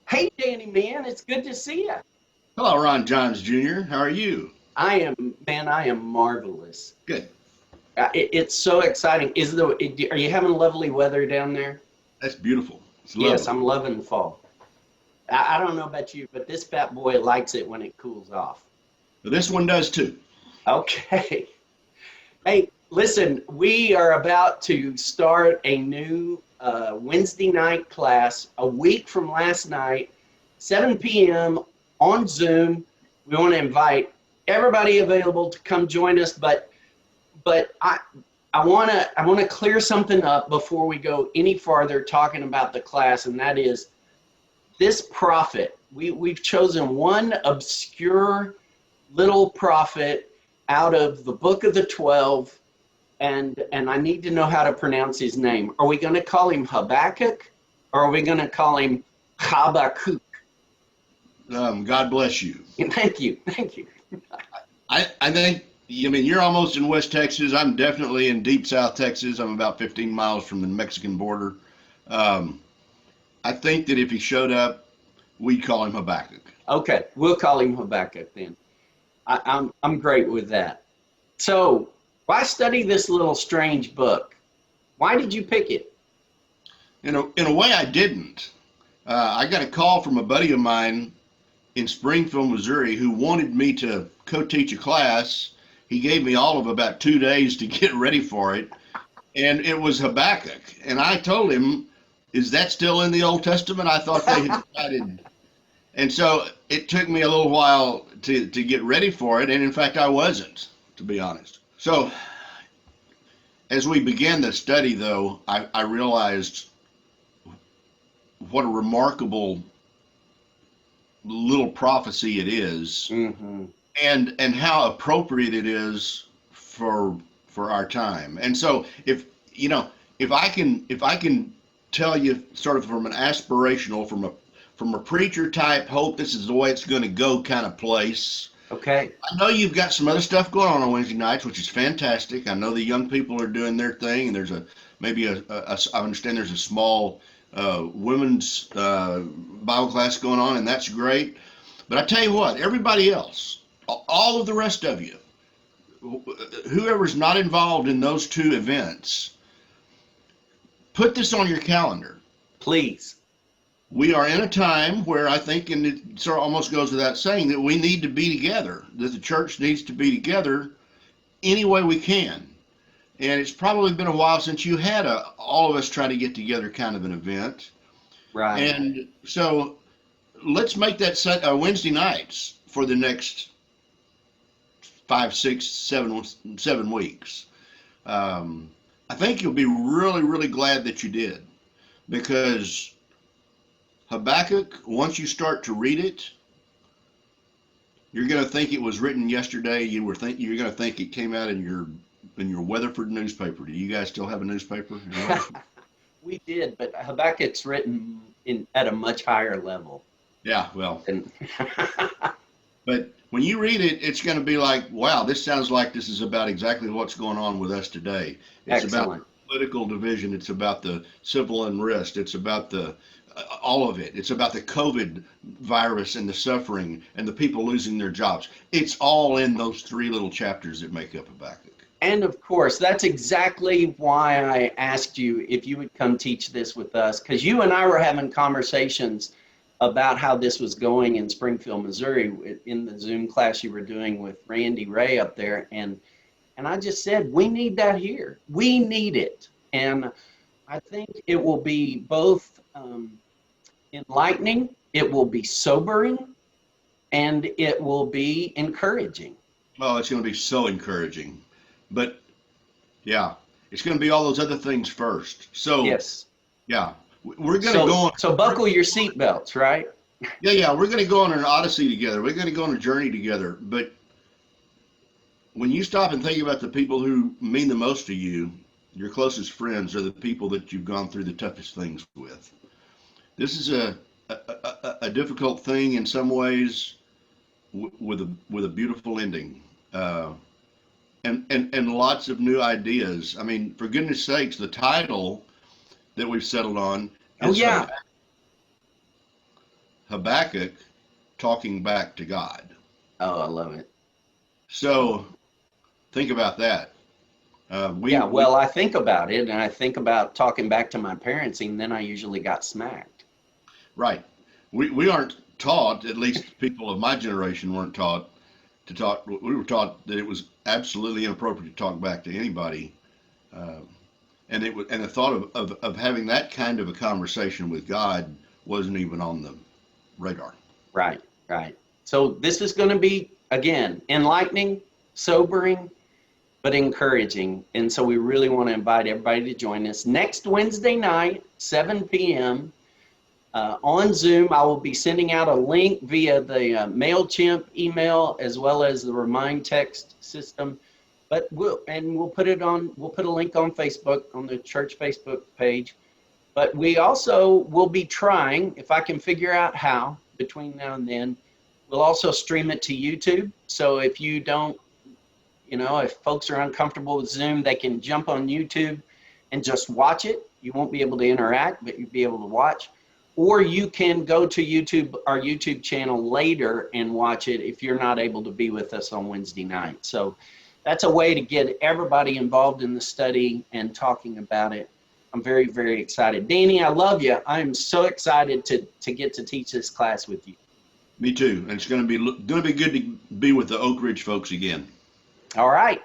Hey, Danny, man, it's good to see you. Hello, Ron Johns Jr. How are you? I am marvelous. Good. It's so exciting. Are you having lovely weather down there? That's beautiful. It's Yes, lovely. I'm loving fall. I don't know about you, but this fat boy likes it when it cools off. But this one does too. Okay. Hey, listen, we are about to start a new Wednesday night class a week from last night, 7 p.m. on Zoom. We want to invite everybody available to come join us, but I want to clear something up before we go any farther talking about the class, and that is this prophet. We've chosen one obscure little prophet out of the book of the 12, and I need to know how to pronounce his name. Are we going to call him Habakkuk, or are we going to call him Habakkuk? God bless you. Thank you, thank you. I think, you're almost in West Texas. I'm definitely in deep South Texas. I'm about 15 miles from the Mexican border. Um, I think that if he showed up, we'd call him Habakkuk. Okay, we'll call him Habakkuk then. I'm great with that. So, why study this little strange book? Why did you pick it? In a way, I didn't. I got a call from a buddy of mine in Springfield, Missouri, who wanted me to co-teach a class. He gave me all of about 2 days to get ready for it, and it was Habakkuk. And I told him, "Is that still in the Old Testament? I thought they had decided." And so it took me a little while to get ready for it, and in fact, I wasn't, to be honest. So as we began the study, though, I realized what a remarkable little prophecy it is, Mm-hmm. and how appropriate it is for our time. And so if I can tell you sort of from an aspirational, from a preacher type hope this is the way it's going to go kind of place. Okay. I know you've got some other stuff going on Wednesday nights, which is fantastic. I know the young people are doing their thing, and there's I understand there's a small women's Bible class going on, and that's great. But I tell you what, everybody else, all of the rest of you, whoever's not involved in those two events, put this on your calendar. Please. We are in a time where I think, and it sort of almost goes without saying, that we need to be together, that the church needs to be together any way we can. And it's probably been a while since you had all of us try to get together kind of an event. Right. And so let's make that Wednesday nights for the next 5, 6, 7 weeks. Um, I think you'll be really, really glad that you did, because Habakkuk, once you start to read it, you're going to think it was written yesterday. You're going to think it came out in your Weatherford newspaper. Do you guys still have a newspaper in Weatherford? We did, but Habakkuk's written in at a much higher level. Yeah, well, And but when you read it, it's going to be like, wow, this sounds like this is about exactly what's going on with us today. It's about excellent. political division. It's about the civil unrest. It's about the all of it. It's about the COVID virus and the suffering and the people losing their jobs. It's all in those three little chapters that make up Habakkuk. And of course, that's exactly why I asked you if you would come teach this with us, because you and I were having conversations about how this was going in Springfield, Missouri, in the Zoom class you were doing with Randy Ray up there. And I just said, we need that here. We need it. And I think it will be both enlightening, it will be sobering, and it will be encouraging. Oh, it's going to be so encouraging. But yeah, it's going to be all those other things first. So Yes. yeah, we're going to go So on. so buckle your seatbelts, right? Yeah, we're going to go on an odyssey together. We're going to go on a journey together. But when you stop and think about the people who mean the most to you, your closest friends are the people that you've gone through the toughest things with. This is a difficult thing in some ways, with a beautiful ending, and lots of new ideas. I mean, for goodness sakes, the title that we've settled on Oh is yeah. Habakkuk talking back to God. Oh, I love it. So think about that. Yeah, well, I think about it, and I think about talking back to my parents, and then I usually got smacked. right. We aren't taught, at least people of my generation weren't taught to talk. We were taught that it was absolutely inappropriate to talk back to anybody. Uh, and the thought of having that kind of a conversation with God wasn't even on the radar. Right, right. So this is going to be, again, enlightening, sobering, but encouraging. And so we really want to invite everybody to join us next Wednesday night, 7 p.m. On Zoom. I will be sending out a link via the MailChimp email as well as the Remind text system. But we'll put a link on Facebook, on the church Facebook page. But we also will be trying, if I can figure out how between now and then, we'll also stream it to YouTube. So if you don't, if folks are uncomfortable with Zoom, they can jump on YouTube and just watch it. You won't be able to interact, but you'll be able to watch. Or you can go to YouTube, our YouTube channel later and watch it if you're not able to be with us on Wednesday night. So that's a way to get everybody involved in the study and talking about it. I'm very, very excited. Danny, I love you. I'm so excited to get to teach this class with you. Me too. And it's going to be good to be with the Oak Ridge folks again. All right.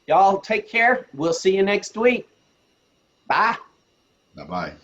Y'all take care. We'll see you next week. Bye. Bye-bye.